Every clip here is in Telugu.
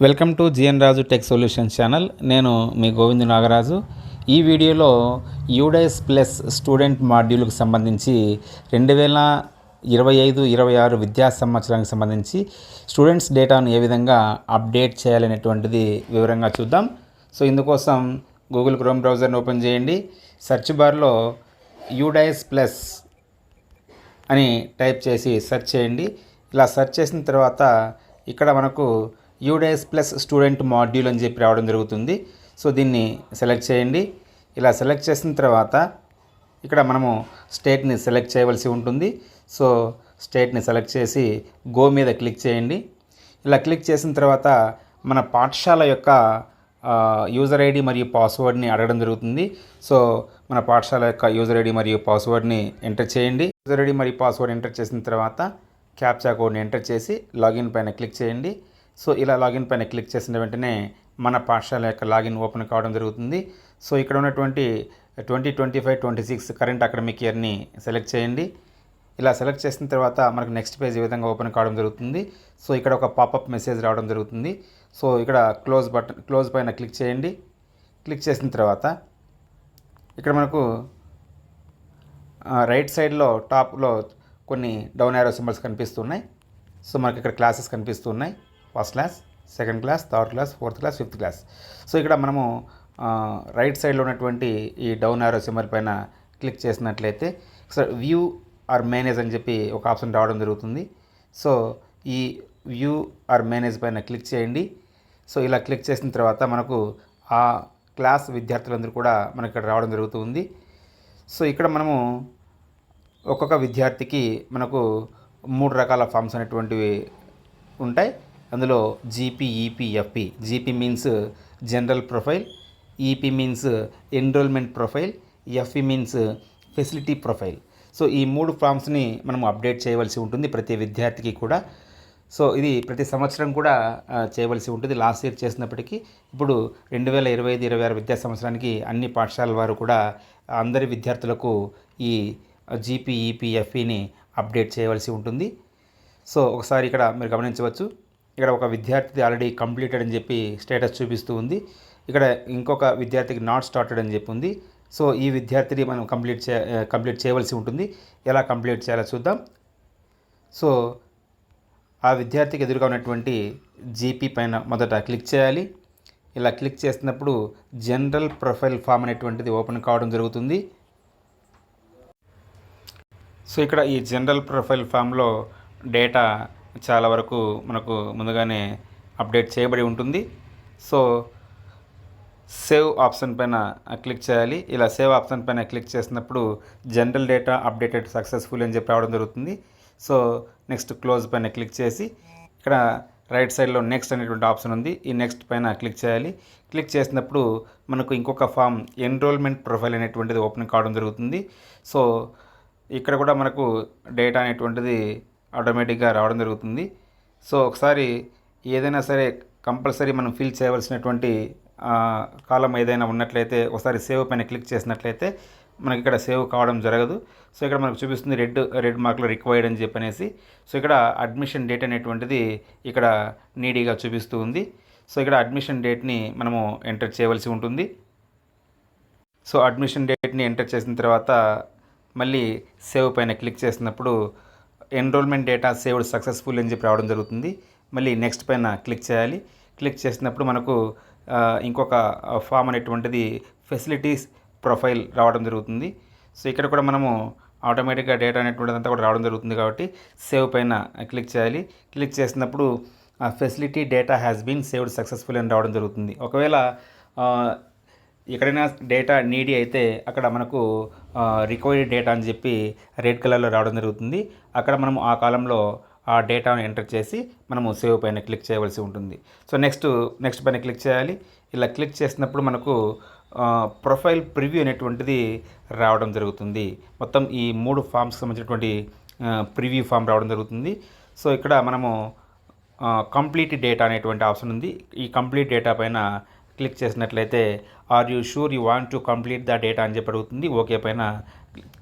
Welcome to GN Raju tech solution channel. నేను మీ గోవింద్ నాగరాజు. ఈ వీడియోలో యూడైస్ ప్లస్ స్టూడెంట్ మాడ్యూల్కి సంబంధించి 2025-26 విద్యా సంవత్సరానికి సంబంధించి స్టూడెంట్స్ డేటాను ఏ విధంగా అప్డేట్ చేయాలనేటువంటిది వివరంగా చూద్దాం. సో ఇందుకోసం గూగుల్ క్రోమ్ బ్రౌజర్ని ఓపెన్ చేయండి. సెర్చ్ బార్లో యూడైస్ ప్లస్ అని టైప్ చేసి సెర్చ్ చేయండి. ఇలా సెర్చ్ చేసిన తర్వాత ఇక్కడ మనకు యూడైస్ ప్లస్ స్టూడెంట్ మాడ్యూల్ అని చెప్పి రావడం జరుగుతుంది. సో దీన్ని సెలెక్ట్ చేయండి. ఇలా సెలెక్ట్ చేసిన తర్వాత ఇక్కడ మనము స్టేట్ని సెలెక్ట్ చేయవలసి ఉంటుంది. సో స్టేట్ని సెలెక్ట్ చేసి గో మీద క్లిక్ చేయండి. ఇలా క్లిక్ చేసిన తర్వాత మన పాఠశాల యొక్క యూజర్ ఐడి మరియు పాస్వర్డ్ని అడగడం జరుగుతుంది. సో మన పాఠశాల యొక్క యూజర్ ఐడి మరియు పాస్వర్డ్ని ఎంటర్ చేయండి. యూజర్ ఐడి మరియు పాస్వర్డ్ ఎంటర్ చేసిన తర్వాత క్యాప్చా కోడ్ని ఎంటర్ చేసి లాగిన్ పైన క్లిక్ చేయండి. సో ఇలా లాగిన్ పైన క్లిక్ చేసిన వెంటనే మన పాఠశాల యొక్క లాగిన్ ఓపెన్ కావడం జరుగుతుంది. సో ఇక్కడ ఉన్నటువంటి 2025-26 కరెంట్ అకాడమిక్ ఇయర్ని సెలెక్ట్ చేయండి. ఇలా సెలెక్ట్ చేసిన తర్వాత మనకు నెక్స్ట్ పేజ్ ఈ విధంగా ఓపెన్ కావడం జరుగుతుంది. సో ఇక్కడ ఒక పాపప్ మెసేజ్ రావడం జరుగుతుంది. సో ఇక్కడ క్లోజ్ పైన క్లిక్ చేయండి. క్లిక్ చేసిన తర్వాత ఇక్కడ మనకు రైట్ సైడ్లో టాప్లో కొన్ని డౌన్ యారో సింబల్స్ కనిపిస్తున్నాయి. సో మనకి ఇక్కడ క్లాసెస్ కనిపిస్తున్నాయి. First class, second class, third class, fourth class, fifth class. So ఇక్కడ మనము రైట్ సైడ్లో ఉన్నటువంటి ఈ డౌన్ యారో సింబల్ పైన క్లిక్ చేసినట్లయితే వ్యూ ఆర్ మేనేజ్ అని చెప్పి ఒక ఆప్షన్ రావడం జరుగుతుంది. సో ఈ వ్యూ ఆర్ మేనేజ్ పైన క్లిక్ చేయండి. సో ఇలా క్లిక్ చేసిన తర్వాత మనకు ఆ క్లాస్ విద్యార్థులందరూ కూడా మనకి ఇక్కడ రావడం జరుగుతుంది. సో ఇక్కడ మనము ఒక్కొక్క విద్యార్థికి మనకు 3 రకాల ఫామ్స్ అనేటువంటివి ఉంటాయి. అందులో GP, EP, FP. GP means general profile, EP means enrolment profile, FE means facility profile. So ఈ 3 ఫామ్స్ని మనం అప్డేట్ చేయవలసి ఉంటుంది ప్రతి విద్యార్థికి కూడా. సో ఇది ప్రతి సంవత్సరం కూడా చేయవలసి ఉంటుంది. లాస్ట్ ఇయర్ చేసినప్పటికీ ఇప్పుడు 2025-26 విద్యా సంవత్సరానికి అన్ని పాఠశాలల వారు కూడా అందరి విద్యార్థులకు ఈ జీపీ, ఈపీ, ఎఫ్ఈని అప్డేట్ చేయవలసి ఉంటుంది. సో ఒకసారి ఇక్కడ మీరు గమనించవచ్చు. ఇక్కడ ఒక విద్యార్థి ఆల్రెడీ కంప్లీటెడ్ అని చెప్పి స్టేటస్ చూపిస్తూ ఉంది. ఇక్కడ ఇంకొక విద్యార్థికి నాట్ స్టార్టెడ్ అని చెప్పి ఉంది. సో ఈ విద్యార్థిని మనం కంప్లీట్ చేయవలసి ఉంటుంది. ఎలా కంప్లీట్ చేయాలో చూద్దాం. సో ఆ విద్యార్థికి ఎదురుగా ఉన్నటువంటి జీపీ పైన మొదట క్లిక్ చేయాలి. ఇలా క్లిక్ చేసినప్పుడు జనరల్ ప్రొఫైల్ ఫామ్ అనేటువంటిది ఓపెన్ కావడం జరుగుతుంది. సో ఇక్కడ ఈ జనరల్ ప్రొఫైల్ ఫామ్లో డేటా చాలా వరకు మనకు ముందుగానే అప్డేట్ చేయబడి ఉంటుంది. సో సేవ్ ఆప్షన్ పైన క్లిక్ చేయాలి. ఇలా సేవ్ ఆప్షన్ పైన క్లిక్ చేసినప్పుడు జనరల్ డేటా అప్డేటెడ్ సక్సెస్ఫుల్ అని చెప్పి రావడం జరుగుతుంది. సో నెక్స్ట్ క్లోజ్ పైన క్లిక్ చేసి ఇక్కడ రైట్ సైడ్లో నెక్స్ట్ అనేటువంటి ఆప్షన్ ఉంది. ఈ నెక్స్ట్ పైన క్లిక్ చేయాలి. క్లిక్ చేసినప్పుడు మనకు ఇంకొక ఫామ్ ఎన్రోల్మెంట్ ప్రొఫైల్ అనేటువంటిది ఓపెన్ కావడం జరుగుతుంది. సో ఇక్కడ కూడా మనకు డేటా అనేటువంటిది ఆటోమేటిక్గా రావడం జరుగుతుంది. సో ఒకసారి ఏదైనా సరే కంపల్సరీ మనం ఫిల్ చేయవలసినటువంటి కాలం ఏదైనా ఉన్నట్లయితే ఒకసారి సేవ్ పైన క్లిక్ చేసినట్లయితే మనకి ఇక్కడ సేవ్ కావడం జరగదు. సో ఇక్కడ మనకు చూపిస్తుంది రెడ్ మార్క్లో రిక్వైర్డ్ అని చెప్పనేసి. సో ఇక్కడ అడ్మిషన్ డేట్ అనేటువంటిది ఇక్కడ నీడీగా చూపిస్తూ ఉంది. సో ఇక్కడ అడ్మిషన్ డేట్ని మనము ఎంటర్ చేయవలసి ఉంటుంది. సో అడ్మిషన్ డేట్ని ఎంటర్ చేసిన తర్వాత మళ్ళీ సేవ్ పైన క్లిక్ చేసినప్పుడు ఎన్రోల్మెంట్ డేటా సేవ్డ్ సక్సెస్ఫుల్ అని చెప్పి రావడం జరుగుతుంది. మళ్ళీ నెక్స్ట్ పైన క్లిక్ చేయాలి. క్లిక్ చేసినప్పుడు మనకు ఇంకొక ఫామ్ అనేటువంటిది ఫెసిలిటీస్ ప్రొఫైల్ రావడం జరుగుతుంది. సో ఇక్కడ కూడా మనము ఆటోమేటిక్గా డేటా అనేటువంటిది అంతా కూడా రావడం జరుగుతుంది కాబట్టి సేవ్ పైన క్లిక్ చేయాలి. క్లిక్ చేసినప్పుడు facility data has been saved successful అని రావడం జరుగుతుంది. ఒకవేళ ఎక్కడైనా డేటా నీడీ అయితే అక్కడ మనకు రిక్వైర్డ్ డేటా అని చెప్పి రెడ్ కలర్లో రావడం జరుగుతుంది. అక్కడ మనం ఆ కాలంలో ఆ డేటాను ఎంటర్ చేసి మనము సేవ్ పైన క్లిక్ చేయవలసి ఉంటుంది. సో నెక్స్ట్ పైన క్లిక్ చేయాలి. ఇలా క్లిక్ చేసినప్పుడు మనకు ప్రొఫైల్ ప్రివ్యూ అనేటువంటిది రావడం జరుగుతుంది. మొత్తం ఈ 3 ఫామ్స్కి సంబంధించినటువంటి ప్రివ్యూ ఫామ్ రావడం జరుగుతుంది. సో ఇక్కడ మనము కంప్లీట్ డేటా అనేటువంటి ఆప్షన్ ఉంది. ఈ కంప్లీట్ డేటా పైన క్లిక్ చేసినట్లయితే are you sure you want to complete the data అని చెప్పి అడుగుతుంది. ఓకే పైన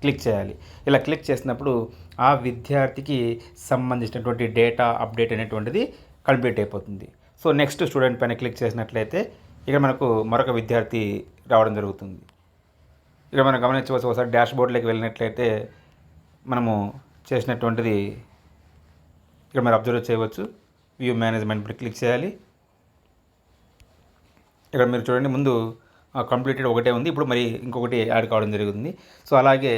క్లిక్ చేయాలి. ఇలా క్లిక్ చేసినప్పుడు ఆ విద్యార్థికి సంబంధించినటువంటి డేటా అప్డేట్ అనేటువంటిది కంప్లీట్ అయిపోతుంది. సో నెక్స్ట్ స్టూడెంట్ పైన క్లిక్ చేసినట్లయితే ఇక్కడ మనకు మరొక విద్యార్థి రావడం జరుగుతుంది. ఇక్కడ మనం గమనించవచ్చు. ఒకసారి డాష్ బోర్డ్లోకి వెళ్ళినట్లయితే మనము చేసినటువంటిది ఇక్కడ మీరు అబ్జర్వ్ చేయవచ్చు. వ్యూ మేనేజ్మెంట్ పై క్లిక్ చేయాలి. ఇక్కడ మీరు చూడండి, ముందు కంప్లీటెడ్ ఒకటే ఉంది, ఇప్పుడు మరి ఇంకొకటి యాడ్ కావడం జరుగుతుంది. సో అలాగే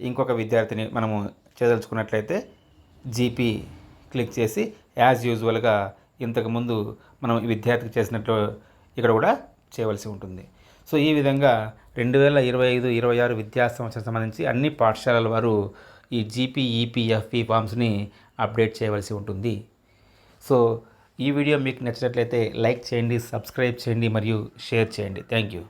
ఇంకొక విద్యార్థిని మనము చేయదలుచుకున్నట్లయితే జీపీ క్లిక్ చేసి యాజ్ యూజువల్గా ఇంతకుముందు మనం ఈ విద్యార్థికి చేసినట్లు ఇక్కడ కూడా చేయవలసి ఉంటుంది. సో ఈ విధంగా 2025-26 విద్యా సంవత్సరం సంబంధించి అన్ని పాఠశాలల వారు ఈ జీపీ, ఈపీఎఫ్ఈ ఫామ్స్ని అప్డేట్ చేయవలసి ఉంటుంది. సో ఈ వీడియో మీకు నచ్చినట్లయితే లైక్ చేయండి, సబ్స్క్రైబ్ చేయండి మరియు షేర్ చేయండి. Thank you.